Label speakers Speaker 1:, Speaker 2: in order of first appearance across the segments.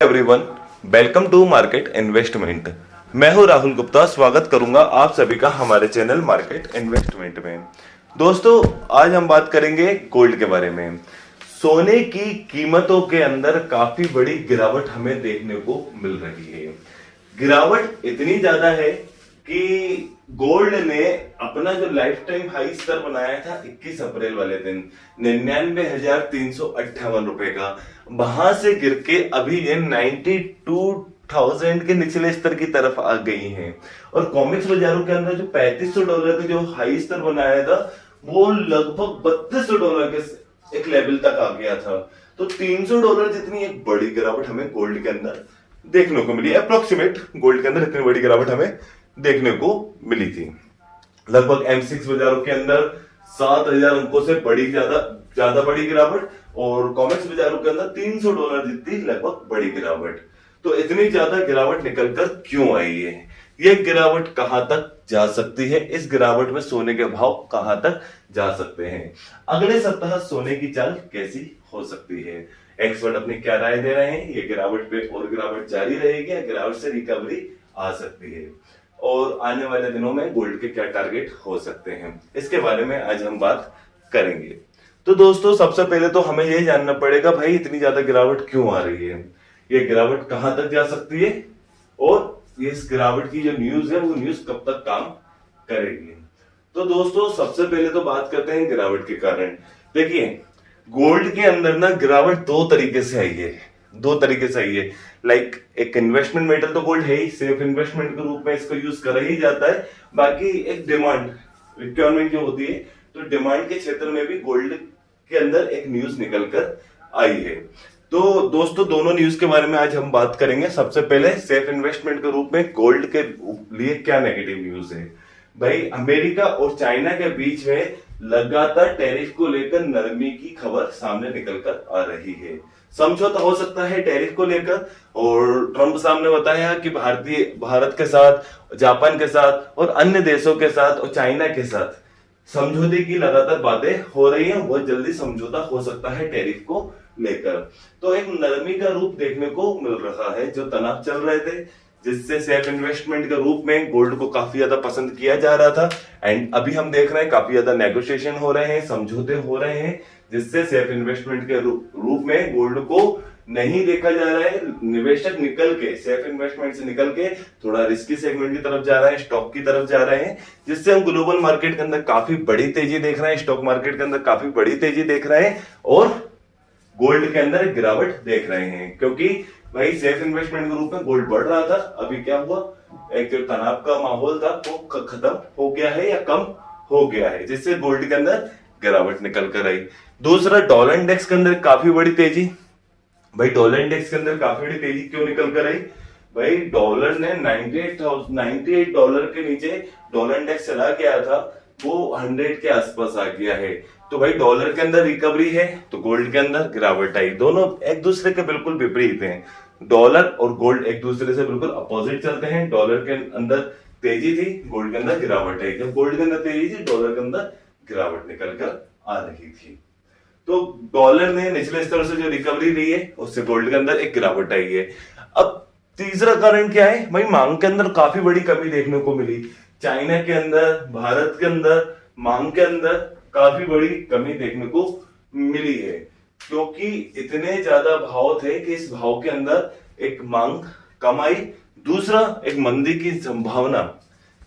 Speaker 1: Everyone, welcome to market investment. मैं हूं राहुल गुप्ता। स्वागत करूंगा आप सभी का हमारे चैनल मार्केट इन्वेस्टमेंट में। दोस्तों, आज हम बात करेंगे गोल्ड के बारे में। सोने की कीमतों के अंदर काफी बड़ी गिरावट हमें देखने को मिल रही है। गिरावट इतनी ज्यादा है कि गोल्ड ने अपना जो लाइफ टाइम हाई स्तर बनाया था 21 अप्रैल वाले दिन 99,358 रुपए का, वहां से गिर के अभी ये 92,000 के निचले स्तर की तरफ आ गई है। और कॉमिक्स बाजारों के अंदर जो $3500 का जो हाई स्तर बनाया था वो लगभग $3200 के एक लेवल तक आ गया था। तो $300 जितनी एक बड़ी गिरावट हमें गोल्ड के अंदर देखने को मिली। अप्रोक्सीमेट गोल्ड के अंदर इतनी बड़ी गिरावट हमें देखने को मिली थी। लगभग M6 बाजारों के अंदर 7,000 अंकों से बड़ी ज्यादा बड़ी गिरावट, और कॉमेक्स बाजारों के अंदर $300 जितनी लगभग बड़ी गिरावट। तो इतनी ज्यादा गिरावट निकलकर क्यों आई है? ये गिरावट कहां तक जा सकती है? इस गिरावट में सोने के भाव कहां तक जा सकते हैं? अगले सप्ताह सोने की चाल कैसी हो सकती है? एक्सपर्ट अपनी क्या राय दे रहे हैं? ये गिरावट पे और गिरावट जारी रहेगी या गिरावट से रिकवरी आ सकती है? और आने वाले दिनों में गोल्ड के क्या टारगेट हो सकते हैं, इसके बारे में आज हम बात करेंगे। तो दोस्तों, सबसे पहले तो हमें यह जानना पड़ेगा भाई इतनी ज्यादा गिरावट क्यों आ रही है, ये गिरावट कहां तक जा सकती है, और इस गिरावट की जो न्यूज है वो न्यूज कब तक काम करेगी। तो दोस्तों, सबसे पहले तो बात करते हैं गिरावट के कारण। देखिए, गोल्ड के अंदर ना गिरावट दो तरीके से आई है। लाइक एक इन्वेस्टमेंट मेटल तो गोल्ड है ही, सेफ इन्वेस्टमेंट के रूप में इसको यूज करा ही जाता है। बाकी एक डिमांड रिक्वायरमेंट जो होती है, तो डिमांड के क्षेत्र में भी गोल्ड के अंदर एक न्यूज निकल कर आई है। तो दोस्तों, दोनों न्यूज के बारे में आज हम बात करेंगे। सबसे पहले सेफ इन्वेस्टमेंट के रूप में गोल्ड के लिए क्या नेगेटिव न्यूज है। भाई, अमेरिका और चाइना के बीच में लगातार टैरिफ को लेकर नरमी की खबर सामने निकल कर आ रही है। समझौता हो सकता है टैरिफ को लेकर, और ट्रंप साहब ने बताया कि भारत के साथ, जापान के साथ और अन्य देशों के साथ और चाइना के साथ समझौते की लगातार बातें हो रही हैं। बहुत जल्दी समझौता हो सकता है टैरिफ को लेकर। तो एक नरमी का रूप देखने को मिल रहा है। जो तनाव चल रहे थे, जिससे सेफ इन्वेस्टमेंट के रूप में गोल्ड को काफी ज्यादा पसंद किया जा रहा था, एंड अभी हम देख रहे हैं काफी ज्यादा नेगोशिएशन हो रहे हैं, समझौते हो रहे हैं, जिससे सेफ इन्वेस्टमेंट के रूप में गोल्ड को नहीं देखा जा रहा है। निवेशक निकल के, सेफ इन्वेस्टमेंट से निकल के थोड़ा रिस्की सेगमेंट की तरफ जा रहे हैं, स्टॉक की तरफ जा रहे हैं, जिससे हम ग्लोबल मार्केट के अंदर काफी बड़ी तेजी देख रहे हैं, स्टॉक मार्केट के अंदर काफी बड़ी तेजी देख रहे हैं, और गोल्ड के अंदर गिरावट देख रहे हैं। क्योंकि भाई सेफ इन्वेस्टमेंट के रूप में गोल्ड बढ़ रहा था, अभी क्या हुआ, एक जो तनाव का माहौल था वो खत्म हो गया है या कम हो गया है, जिससे गोल्ड के अंदर गिरावट निकल कर आई। दूसरा, डॉलर इंडेक्स के अंदर काफी बड़ी तेजी। भाई, डॉलर इंडेक्स के अंदर काफी बड़ी तेजी क्यों निकल कर आई? भाई, डॉलर ने 98 डॉलर के नीचे डॉलर इंडेक्स चला गया था, वो 100 के आसपास आ गया है। तो भाई, डॉलर के अंदर रिकवरी है तो गोल्ड के अंदर गिरावट आई। दोनों एक दूसरे के बिल्कुल विपरीत हैं। डॉलर और गोल्ड एक दूसरे से बिल्कुल अपोजिट चलते हैं। डॉलर के अंदर तेजी थी, गोल्ड के अंदर गिरावट आई। जब गोल्ड के अंदर तेजी थी, डॉलर के अंदर गिरावट निकल कर आ रही थी। तो डॉलर ने निचले स्तर से जो रिकवरी ली है, उससे गोल्ड के अंदर एक गिरावट आई है। अब तीसरा कारण क्या है? भाई, मांग के अंदर काफी बड़ी कमी देखने को मिली। चाइना के अंदर, भारत के अंदर मांग के अंदर काफी बड़ी कमी देखने को मिली है, क्योंकि इतने ज्यादा भाव थे कि इस भाव के अंदर एक मांग कम आई। दूसरा, एक मंदी की संभावना,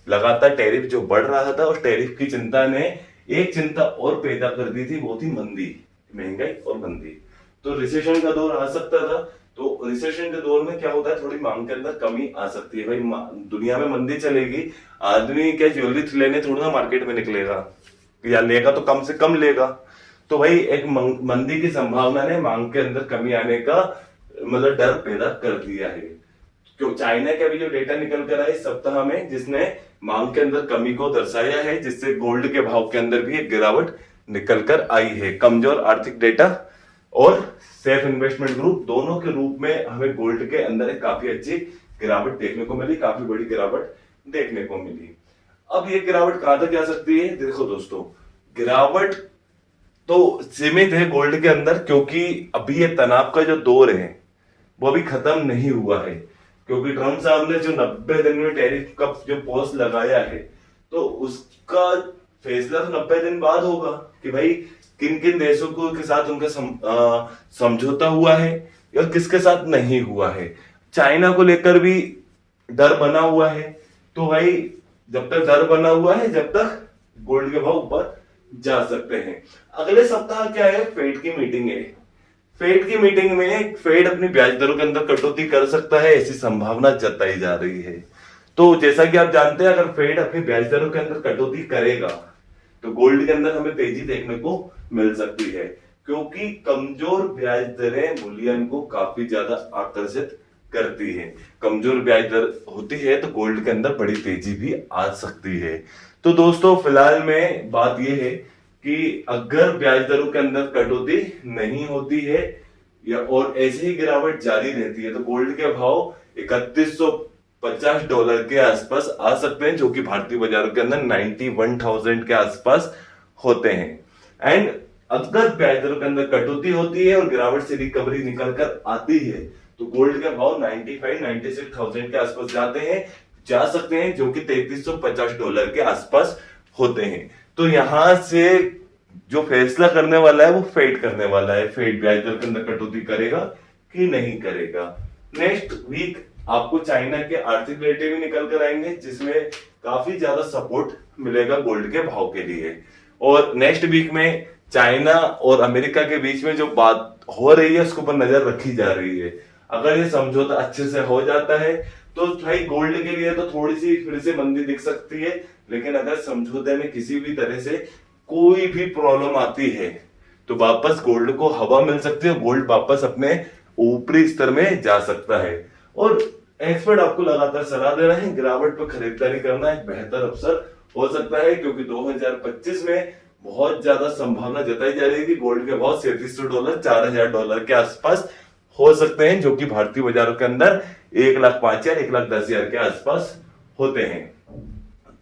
Speaker 1: लगातार टैरिफ जो बढ़ रहा था, उस टैरिफ की चिंता ने एक चिंता और पैदा कर दी थी, वो थी मंदी, महंगाई और मंदी। तो रिसेशन का दौर आ सकता था। तो रिसेशन के दौर में क्या होता है, थोड़ी मांग के अंदर कमी आ सकती है। भाई, दुनिया में मंदी चलेगी, आदमी क्या ज्वेलरी लेने थोड़ा ना मार्केट में निकलेगा, या लेगा तो कम से कम लेगा। तो भाई, एक मंदी की संभावना ने मांग के अंदर कमी आने का मतलब डर पैदा कर दिया है। क्यों? चाइना का भी जो डेटा निकल कर आया इस सप्ताह में, जिसने मांग के अंदर कमी को दर्शाया है, जिससे गोल्ड के भाव के अंदर भी एक गिरावट निकल कर आई है। कमजोर आर्थिक डेटा और सेफ इन्वेस्टमेंट ग्रुप, दोनों के रूप में हमें गोल्ड के अंदर एक काफी अच्छी गिरावट देखने को मिली, काफी बड़ी गिरावट देखने को मिली। अब ये गिरावट कहां तक जा सकती है? देखो दोस्तों, गिरावट तो सीमित है गोल्ड के अंदर, क्योंकि अभी ये तनाव का जो दौर है वो अभी खत्म नहीं हुआ है, क्योंकि ट्रम्प साहब ने जो 90 दिन में टैरिफ का जो पोस्ट लगाया है, तो उसका फैसला तो 90 दिन बाद होगा कि भाई किन किन देशों को के साथ उनका समझौता हुआ है या किसके साथ नहीं हुआ है। चाइना को लेकर भी डर बना हुआ है, तो भाई जब तक डर बना हुआ है, जब तक गोल्ड के भाव ऊपर जा सकते हैं। अगले सप्ताह क्या है, फेड की मीटिंग है। फेड की मीटिंग में फेड अपनी ब्याज दरों के अंदर कटौती कर सकता है, ऐसी संभावना जताई जा रही है। तो जैसा कि आप जानते हैं, अगर फेड अपनी ब्याज दरों के अंदर कटौती करेगा तो गोल्ड के अंदर हमें तेजी देखने को मिल सकती है, क्योंकि कमजोर ब्याज दरें बुलियन को काफी ज्यादा आकर्षित करती है। कमजोर ब्याज दर होती है तो गोल्ड के अंदर बड़ी तेजी भी आ सकती है। तो दोस्तों फिलहाल में बात यह है कि अगर ब्याज दरों के अंदर कटौती नहीं होती है या और ऐसे ही गिरावट जारी रहती है, तो गोल्ड के भाव $3150 के आसपास आ सकते हैं, जो कि भारतीय बाजारों के अंदर 91,000 के आसपास होते हैं। एंड अगर ब्याज दरों के अंदर कटौती होती है और गिरावट से रिकवरी निकल कर आती है, तो गोल्ड के भाव 95-96,000 के आसपास जा सकते हैं, जो कि $3350 के आसपास होते हैं। तो यहां से जो फैसला करने वाला है वो फेड करने वाला है, फेड ब्याज दर के अंदर कटौती करेगा कि नहीं करेगा। नेक्स्ट वीक आपको चाइना के आर्थिक डेटा भी निकल कर आएंगे, जिसमें काफी ज्यादा सपोर्ट मिलेगा गोल्ड के भाव के लिए। और नेक्स्ट वीक में चाइना और अमेरिका के बीच में जो बात हो रही है उसके ऊपर नजर रखी जा रही है। अगर ये समझौता अच्छे से हो जाता है तो भाई गोल्ड के लिए तो थोड़ी सी फिर से मंदी दिख सकती है, लेकिन अगर समझौते में किसी भी तरह से कोई भी प्रॉब्लम आती है तो वापस गोल्ड को हवा मिल सकती है, गोल्ड वापस अपने ऊपरी स्तर में जा सकता है। और एक्सपर्ट आपको लगातार सलाह दे रहे हैं, गिरावट पर खरीदारी करना एक बेहतर अवसर हो सकता है, क्योंकि 2025 में बहुत ज्यादा संभावना जताई जा रही है कि गोल्ड के भाव $3700 $4000 के आसपास हो सकते हैं, जो कि भारतीय बाजारों के अंदर 1,05,000 या 1,10,000 के आसपास होते हैं।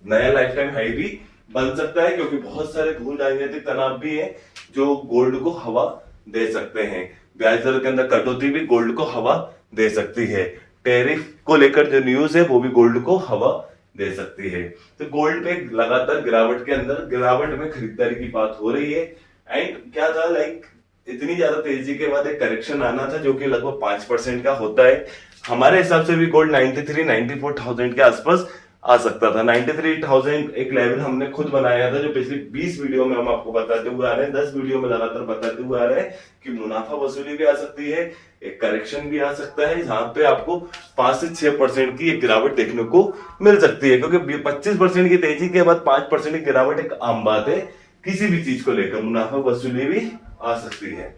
Speaker 1: नया लाइफ टाइम हाई भी बन सकता है, क्योंकि बहुत सारे भू राजनीतिक तनाव भी है जो गोल्ड को हवा दे सकते हैं। ब्याज दर के अंदर कटौती भी गोल्ड को हवा दे सकती है। टैरिफ को लेकर जो न्यूज है वो भी गोल्ड को हवा दे सकती है। तो गोल्ड पे लगातार गिरावट में खरीदारी की बात हो रही है। एंड क्या था, लाइक इतनी ज्यादा तेजी के बाद एक करेक्शन आना था जो कि लगभग 5% का होता है। हमारे हिसाब से भी गोल्ड 93-94,000 के आसपास आ सकता था। 93,000 एक लेवल हमने खुद बनाया था, जो पिछली 20 वीडियो में हम आपको बताते हुए आ रहे हैं, 10 वीडियो में लगातार बताते हुए आ रहे हैं कि मुनाफा वसूली भी आ सकती है, एक करेक्शन भी आ सकता है, जहां पे आपको 5 से 6% की एक गिरावट देखने को मिल सकती है। क्योंकि 25% की तेजी के बाद 5% की गिरावट एक आम बात है, किसी भी चीज को लेकर मुनाफा वसूली भी आ सकती है।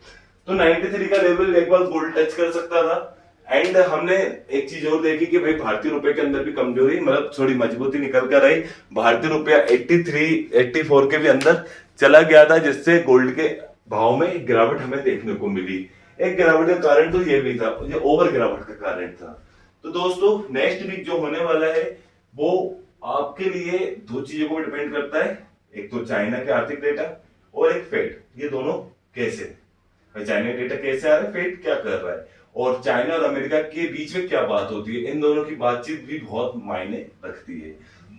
Speaker 1: तो 93 का लेवल एक बार गोल्ड टच कर सकता था। एंड हमने एक चीज और देखी कि भाई भारतीय रुपए के अंदर भी कमजोरी, मतलब थोड़ी मजबूती निकल कर आई। भारतीय रुपया 83-84 के भी अंदर चला गया था, जिससे गोल्ड के भाव में गिरावट हमें देखने को मिली। एक गिरावट का कारण तो ये भी था, ये ओवर गिरावट का कारण था। तो दोस्तों नेक्स्ट वीक जो होने वाला है वो आपके लिए दो चीजों को डिपेंड करता है, एक तो चाइना के आर्थिक डेटा और एक फेड। ये दोनों कैसे, चाइना डेटा कैसे आ रहा है, फेड क्या कर रहा है, और चाइना और अमेरिका के बीच में क्या बात होती है, इन दोनों की बातचीत भी बहुत मायने रखती है।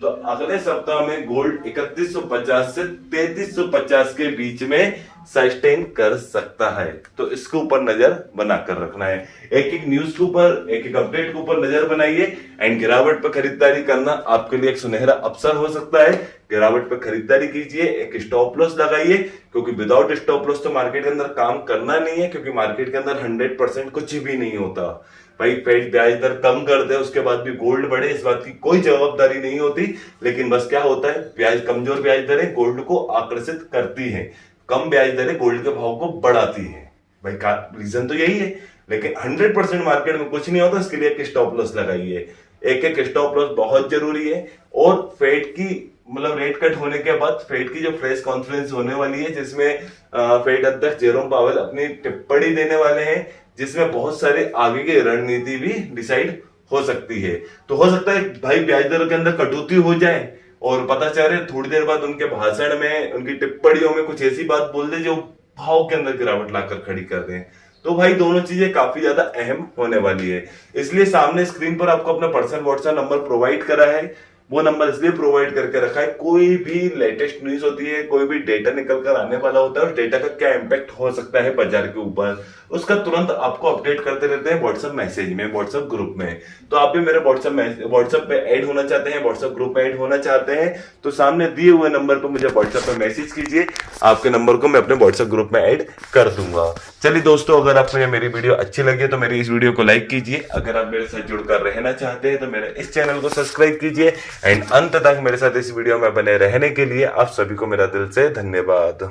Speaker 1: तो अगले सप्ताह में गोल्ड 3150 से 3350 के बीच में सस्टेन कर सकता है, तो इसके ऊपर नजर बनाकर रखना है। एक एक न्यूज के ऊपर, एक एक अपडेट के ऊपर नजर बनाइए। एंड गिरावट पर खरीदारी करना आपके लिए एक सुनहरा अवसर हो सकता है। गिरावट पर खरीदारी कीजिए, एक स्टॉप लॉस लगाइए, क्योंकि विदाउट स्टॉप लॉस तो मार्केट के अंदर काम करना नहीं है, क्योंकि मार्केट के अंदर 100% कुछ भी नहीं होता। भाई फेड ब्याज दर कम कर दे उसके बाद भी गोल्ड बढ़े, इस बात की कोई जवाबदारी नहीं होती। लेकिन बस क्या होता है, कमजोर ब्याज दरें गोल्ड को आकर्षित करती हैं, कम ब्याज दरें गोल्ड के भाव को बढ़ाती है। भाई का रीजन तो यही है, लेकिन 100% मार्केट में कुछ नहीं होता, इसके लिए एक स्टॉप लॉस लगाइए। एक स्टॉप लॉस बहुत जरूरी है। और फेड की मतलब रेट कट होने के बाद फेड की जो प्रेस कॉन्फ्रेंस होने वाली है, जिसमें फेड अध्यक्ष जेरोम पावेल अपनी टिप्पणी देने वाले हैं, जिसमें बहुत सारे आगे की रणनीति भी डिसाइड हो सकती है। तो हो सकता है भाई ब्याज दरों के अंदर कटौती हो जाए और पता चले थोड़ी देर बाद उनके भाषण में, उनकी टिप्पणियों में कुछ ऐसी बात बोल दे जो भाव के अंदर गिरावट लाकर खड़ी कर दें। तो भाई दोनों चीजें काफी ज्यादा अहम होने वाली है। इसलिए सामने स्क्रीन पर आपको अपना पर्सनल व्हाट्सएप नंबर प्रोवाइड करा है। वो नंबर इसलिए प्रोवाइड करके रखा है, कोई भी लेटेस्ट न्यूज होती है, कोई भी डेटा निकल कर आने वाला होता है, उस डेटा का क्या इम्पैक्ट हो सकता है बाजार के ऊपर, उसका तुरंत आपको अपडेट करते रहते हैं व्हाट्सएप मैसेज में, व्हाट्सएप ग्रुप में। तो आप भी मेरे व्हाट्सएप पे ऐड होना चाहते हैं, व्हाट्सएप ग्रुप में ऐड होना चाहते हैं, तो सामने दिए हुए नंबर पर मुझे व्हाट्सएप पे मैसेज कीजिए। आपके नंबर को मैं अपने व्हाट्सएप ग्रुप में ऐड कर दूंगा। चलिए दोस्तों, अगर आपको ये मेरी वीडियो अच्छी लगी तो मेरी इस वीडियो को लाइक कीजिए। अगर आप मेरे साथ जुड़कर रहना चाहते हैं तो मेरे इस चैनल को सब्सक्राइब कीजिए। एंड अंत तक मेरे साथ इस वीडियो में बने रहने के लिए आप सभी को मेरा दिल से धन्यवाद।